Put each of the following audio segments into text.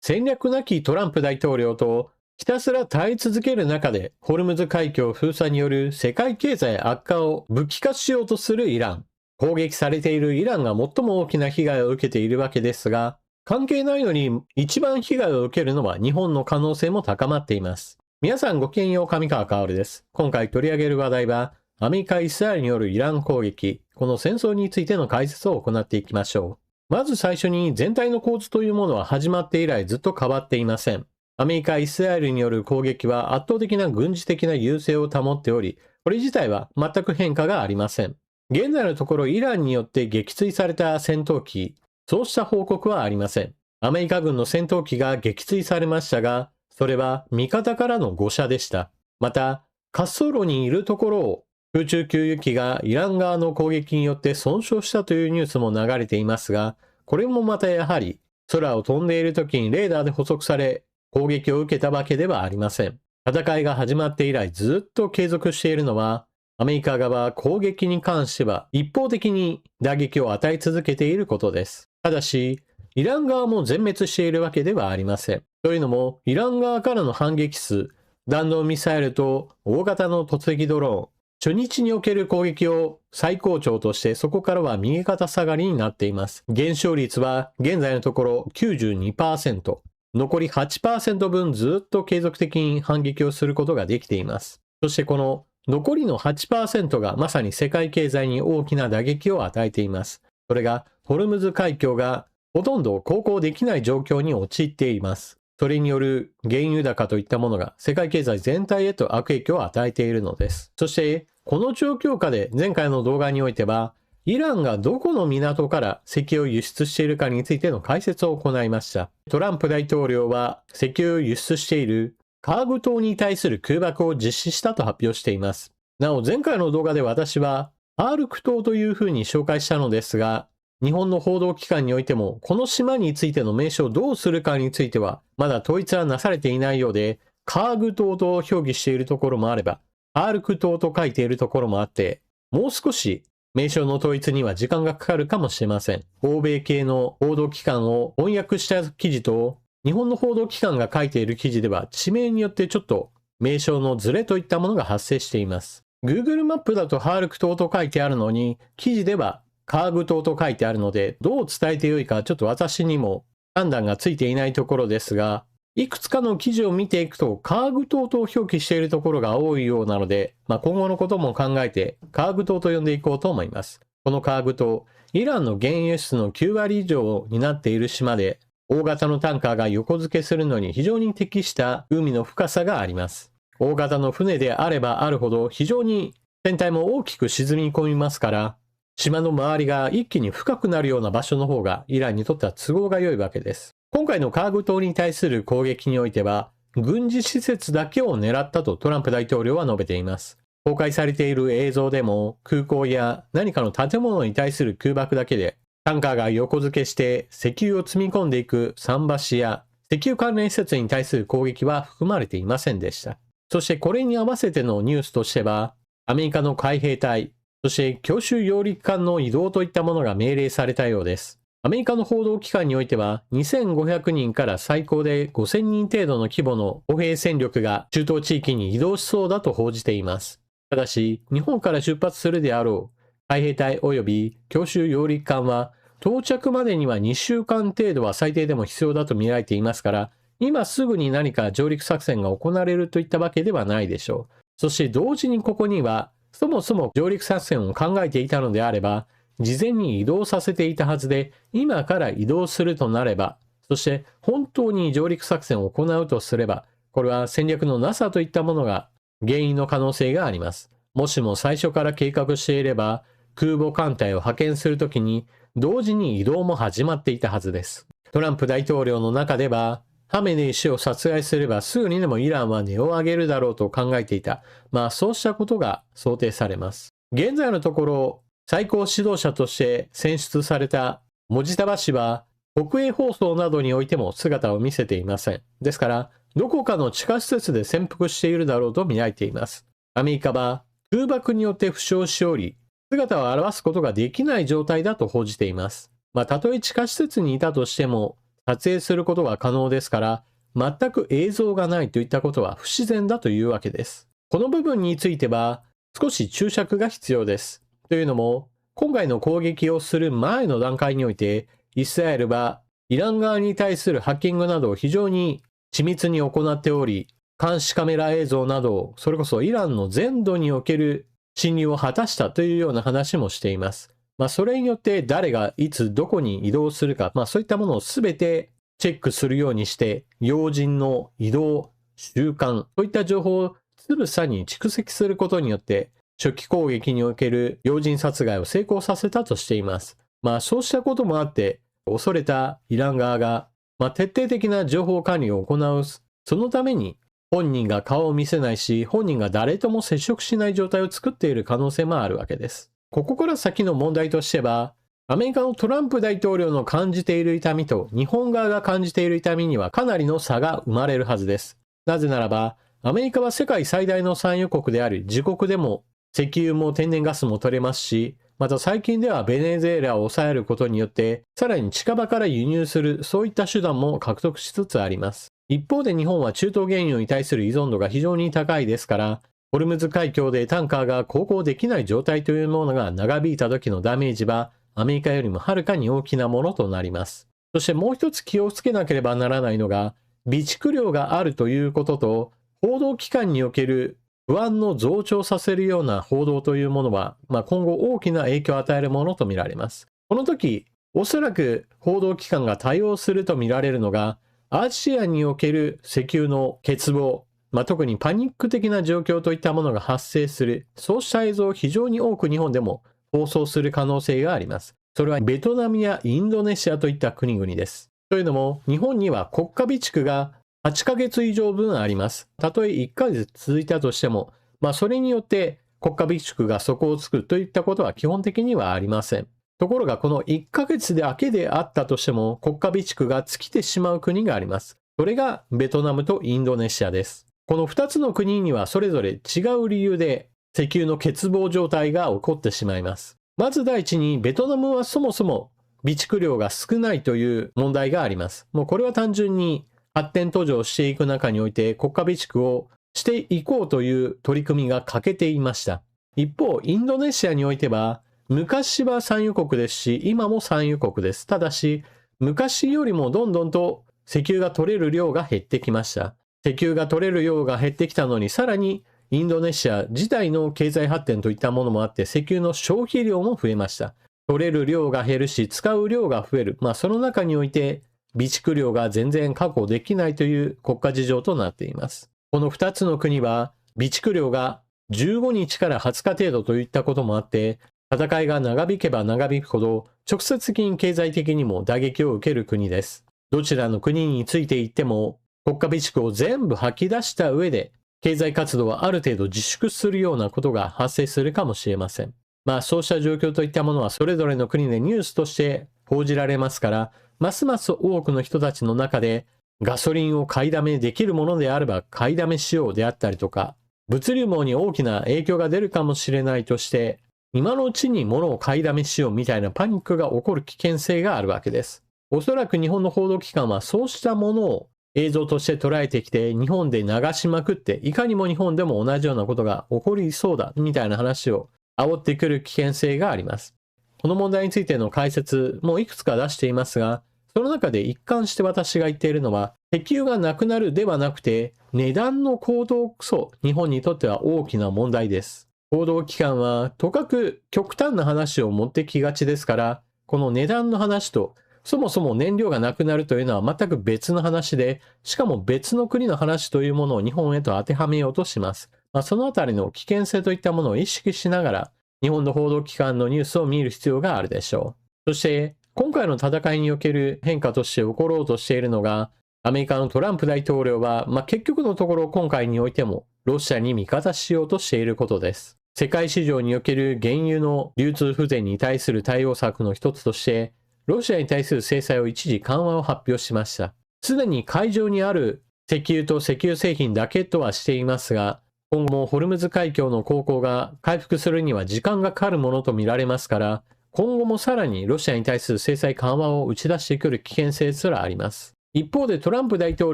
戦略なきトランプ大統領とひたすら耐え続ける中で、ホルムズ海峡封鎖による世界経済悪化を武器化しようとするイラン。攻撃されているイランが最も大きな被害を受けているわけですが、関係ないのに一番被害を受けるのは日本の可能性も高まっています。皆さんごきげんよう、上川薫です。今回取り上げる話題は、アメリカ・イスラエルによるイラン攻撃、この戦争についての解説を行っていきましょう。まず最初に全体の構図というものは始まって以来ずっと変わっていません。アメリカ・イスラエルによる攻撃は圧倒的な軍事的な優勢を保っており、これ自体は全く変化がありません。現在のところイランによって撃墜された戦闘機、そうした報告はありません。アメリカ軍の戦闘機が撃墜されましたが、それは味方からの誤射でした。また、滑走路にいるところを空中給油機がイラン側の攻撃によって損傷したというニュースも流れていますが、これもまたやはり空を飛んでいる時にレーダーで捕捉され攻撃を受けたわけではありません。戦いが始まって以来ずっと継続しているのは、アメリカ側は攻撃に関しては一方的に打撃を与え続けていることです。ただし、イラン側も全滅しているわけではありません。というのも、イラン側からの反撃数、弾道ミサイルと大型の突撃ドローン、初日における攻撃を最高潮としてそこからは右肩下がりになっています。減少率は現在のところ 92%。残り 8% 分ずっと継続的に反撃をすることができています。そしてこの残りの 8% がまさに世界経済に大きな打撃を与えています。それがホルムズ海峡がほとんど航行できない状況に陥っています。それによる原油高といったものが世界経済全体へと悪影響を与えているのです。そしてこの状況下で前回の動画においては、イランがどこの港から石油を輸出しているかについての解説を行いました。トランプ大統領は石油を輸出しているカーグ島に対する空爆を実施したと発表しています。なお前回の動画で私はアールク島というふうに紹介したのですが、日本の報道機関においてもこの島についての名称をどうするかについてはまだ統一はなされていないようで、カーグ島と表記しているところもあれば、アールク島と書いているところもあって、もう少し名称の統一には時間がかかるかもしれません。欧米系の報道機関を翻訳した記事と、日本の報道機関が書いている記事では、地名によってちょっと名称のズレといったものが発生しています。Google マップだとハールク島と書いてあるのに、記事ではカーグ島と書いてあるので、どう伝えてよいかちょっと私にも判断がついていないところですが、いくつかの記事を見ていくと、カーグ島と表記しているところが多いようなので、今後のことも考えて、カーグ島と呼んでいこうと思います。このカーグ島、イランの原油輸出の9割以上になっている島で、大型のタンカーが横付けするのに非常に適した海の深さがあります。大型の船であればあるほど、非常に船体も大きく沈み込みますから、島の周りが一気に深くなるような場所の方がイランにとっては都合が良いわけです。今回のカーグ島に対する攻撃においては、軍事施設だけを狙ったとトランプ大統領は述べています。公開されている映像でも空港や何かの建物に対する空爆だけで、タンカーが横付けして石油を積み込んでいく桟橋や石油関連施設に対する攻撃は含まれていませんでした。そしてこれに合わせてのニュースとしては、アメリカの海兵隊、そして強襲揚陸艦の移動といったものが命令されたようです。アメリカの報道機関においては、2500人から最高で5000人程度の規模の歩兵戦力が中東地域に移動しそうだと報じています。ただし、日本から出発するであろう海兵隊及び強襲揚陸艦は、到着までには2週間程度は最低でも必要だと見られていますから、今すぐに何か上陸作戦が行われるといったわけではないでしょう。そして同時にここには、そもそも上陸作戦を考えていたのであれば、事前に移動させていたはずで、今から移動するとなれば、そして本当に上陸作戦を行うとすれば、これは戦略のなさといったものが原因の可能性があります。もしも最初から計画していれば、空母艦隊を派遣するときに、同時に移動も始まっていたはずです。トランプ大統領の中では、ハメネイ氏を殺害すればすぐにでもイランは値を上げるだろうと考えていた。そうしたことが想定されます。現在のところ、最高指導者として選出されたモジタバ氏は国営放送などにおいても姿を見せていません。ですから、どこかの地下施設で潜伏しているだろうと見られています。アメリカは空爆によって負傷しており、姿を現すことができない状態だと報じています。たとえ地下施設にいたとしても、撮影することが可能ですから、全く映像がないといったことは不自然だというわけです。この部分については少し注釈が必要です。というのも、今回の攻撃をする前の段階において、イスラエルはイラン側に対するハッキングなどを非常に緻密に行っており、監視カメラ映像など、それこそイランの全土における侵入を果たしたというような話もしています。それによって誰がいつどこに移動するか、そういったものをすべてチェックするようにして、要人の移動、習慣といった情報をつぶさに蓄積することによって、初期攻撃における要人殺害を成功させたとしています。そうしたこともあって、恐れたイラン側が、徹底的な情報管理を行う、そのために本人が顔を見せないし、本人が誰とも接触しない状態を作っている可能性もあるわけです。ここから先の問題としては、アメリカのトランプ大統領の感じている痛みと日本側が感じている痛みにはかなりの差が生まれるはずです。なぜならば、アメリカは世界最大の産油国であり、自国でも石油も天然ガスも取れますし、また最近ではベネズエラを抑えることによって、さらに近場から輸入する、そういった手段も獲得しつつあります。一方で日本は中東原油に対する依存度が非常に高いですから、ホルムズ海峡でタンカーが航行できない状態というものが長引いた時のダメージは、アメリカよりもはるかに大きなものとなります。そしてもう一つ気をつけなければならないのが、備蓄量があるということと、報道機関における不安の増長させるような報道というものは、今後大きな影響を与えるものとみられます。この時、おそらく報道機関が対応するとみられるのが、アジアにおける石油の欠乏、特にパニック的な状況といったものが発生する、そうした映像を非常に多く日本でも放送する可能性があります。それはベトナムやインドネシアといった国々です。というのも、日本には国家備蓄が8ヶ月以上分あります。たとえ1ヶ月続いたとしても、それによって国家備蓄が底をつくといったことは基本的にはありません。ところがこの1ヶ月だけであったとしても国家備蓄が尽きてしまう国があります。それがベトナムとインドネシアです。この2つの国にはそれぞれ違う理由で石油の欠乏状態が起こってしまいます。まず第一にベトナムはそもそも備蓄量が少ないという問題があります。もうこれは単純に発展途上していく中において国家備蓄をしていこうという取り組みが欠けていました。一方、インドネシアにおいては昔は産油国ですし、今も産油国です。ただし、昔よりもどんどんと石油が取れる量が減ってきました。石油が取れる量が減ってきたのに、さらにインドネシア自体の経済発展といったものもあって、石油の消費量も増えました。取れる量が減るし、使う量が増える。その中において、備蓄量が全然確保できないという国家事情となっています。この2つの国は、備蓄量が15日から20日程度といったこともあって、戦いが長引けば長引くほど、直接的に経済的にも打撃を受ける国です。どちらの国についていっても、国家備蓄を全部吐き出した上で、経済活動はある程度自粛するようなことが発生するかもしれません。そうした状況といったものはそれぞれの国でニュースとして報じられますから、ますます多くの人たちの中でガソリンを買いだめできるものであれば買いだめしようであったりとか、物流網に大きな影響が出るかもしれないとして、今のうちに物を買いだめしようみたいなパニックが起こる危険性があるわけです。おそらく日本の報道機関はそうしたものを映像として捉えてきて日本で流しまくって、いかにも日本でも同じようなことが起こりそうだみたいな話を煽ってくる危険性があります。この問題についての解説もいくつか出していますが、その中で一貫して私が言っているのは、石油がなくなるではなくて、値段の高騰こそ日本にとっては大きな問題です。報道機関はとかく極端な話を持ってきがちですから、この値段の話とそもそも燃料がなくなるというのは全く別の話で、しかも別の国の話というものを日本へと当てはめようとします。そのあたりの危険性といったものを意識しながら、日本の報道機関のニュースを見る必要があるでしょう。そして、今回の戦いにおける変化として起ころうとしているのが、アメリカのトランプ大統領は、結局のところ今回においても、ロシアに味方しようとしていることです。世界市場における原油の流通不全に対する対応策の一つとして、ロシアに対する制裁を一時緩和を発表しました。すでに海上にある石油と石油製品だけとはしていますが、今後もホルムズ海峡の航行が回復するには時間がかかるものとみられますから、今後もさらにロシアに対する制裁緩和を打ち出してくる危険性すらあります。一方でトランプ大統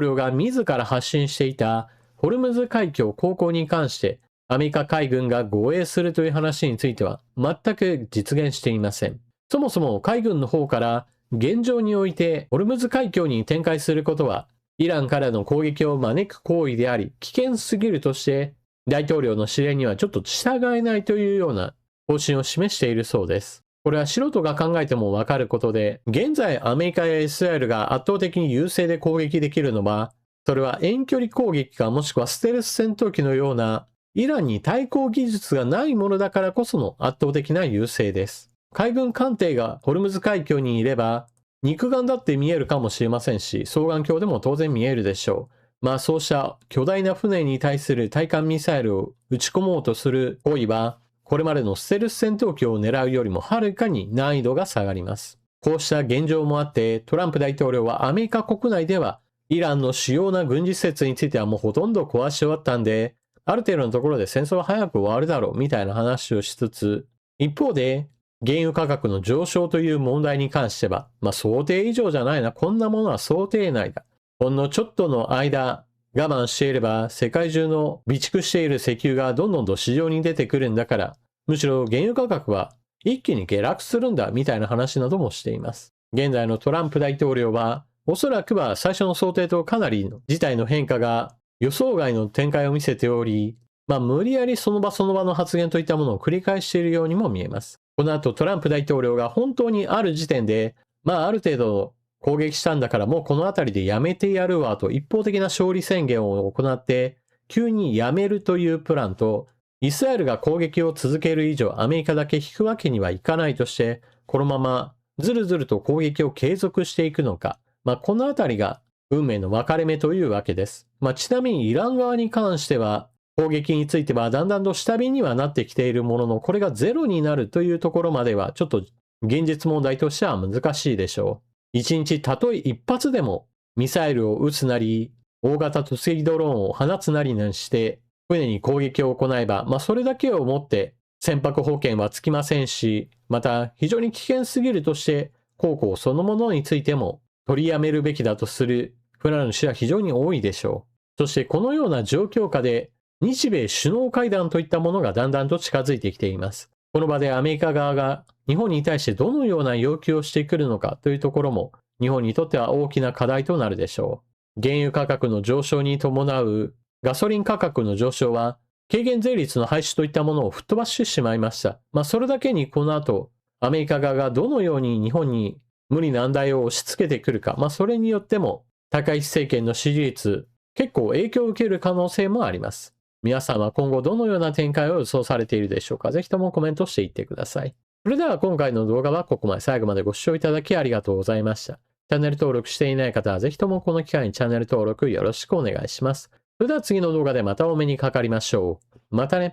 領が自ら発信していたホルムズ海峡航行に関してアメリカ海軍が護衛するという話については全く実現していません。そもそも海軍の方から現状においてホルムズ海峡に展開することはイランからの攻撃を招く行為であり危険すぎるとして大統領の指令にはちょっと従えないというような方針を示しているそうです。これは素人が考えてもわかることで、現在アメリカやイスラエルが圧倒的に優勢で攻撃できるのは、それは遠距離攻撃かもしくはステルス戦闘機のようなイランに対抗技術がないものだからこその圧倒的な優勢です。海軍艦艇がホルムズ海峡にいれば、肉眼だって見えるかもしれませんし、双眼鏡でも当然見えるでしょう。そうした巨大な船に対する対艦ミサイルを撃ち込もうとする行為は、これまでのステルス戦闘機を狙うよりもはるかに難易度が下がります。こうした現状もあって、トランプ大統領はアメリカ国内では、イランの主要な軍事施設についてはもうほとんど壊し終わったんで、ある程度のところで戦争は早く終わるだろうみたいな話をしつつ、一方で、原油価格の上昇という問題に関しては、想定以上じゃないな、こんなものは想定内だ。ほんのちょっとの間、我慢していれば世界中の備蓄している石油がどんどんと市場に出てくるんだから、むしろ原油価格は一気に下落するんだみたいな話などもしています。現在のトランプ大統領は、おそらくは最初の想定とかなりの事態の変化が予想外の展開を見せており、無理やりその場その場の発言といったものを繰り返しているようにも見えます。この後トランプ大統領が本当にある時点で、ある程度攻撃したんだからもうこの辺りでやめてやるわと一方的な勝利宣言を行って急にやめるというプランとイスラエルが攻撃を続ける以上アメリカだけ引くわけにはいかないとしてこのままずるずると攻撃を継続していくのか、この辺りが運命の分かれ目というわけです。ちなみにイラン側に関しては攻撃についてはだんだんと下火にはなってきているもののこれがゼロになるというところまではちょっと現実問題としては難しいでしょう。一日たとえ一発でもミサイルを撃つなり、大型突撃ドローンを放つなりなんして、船に攻撃を行えば、それだけをもって船舶保険はつきませんし、また非常に危険すぎるとして、航行そのものについても取りやめるべきだとする船主は非常に多いでしょう。そしてこのような状況下で、日米首脳会談といったものがだんだんと近づいてきています。この場でアメリカ側が日本に対してどのような要求をしてくるのかというところも日本にとっては大きな課題となるでしょう。原油価格の上昇に伴うガソリン価格の上昇は軽減税率の廃止といったものを吹っ飛ばしてしまいました。それだけにこの後アメリカ側がどのように日本に無理難題を押し付けてくるか、それによっても高市政権の支持率結構影響を受ける可能性もあります。皆さんは今後どのような展開を予想されているでしょうか。ぜひともコメントしていってください。それでは今回の動画はここまで最後までご視聴いただきありがとうございました。チャンネル登録していない方はぜひともこの機会にチャンネル登録よろしくお願いします。それでは次の動画でまたお目にかかりましょう。またね。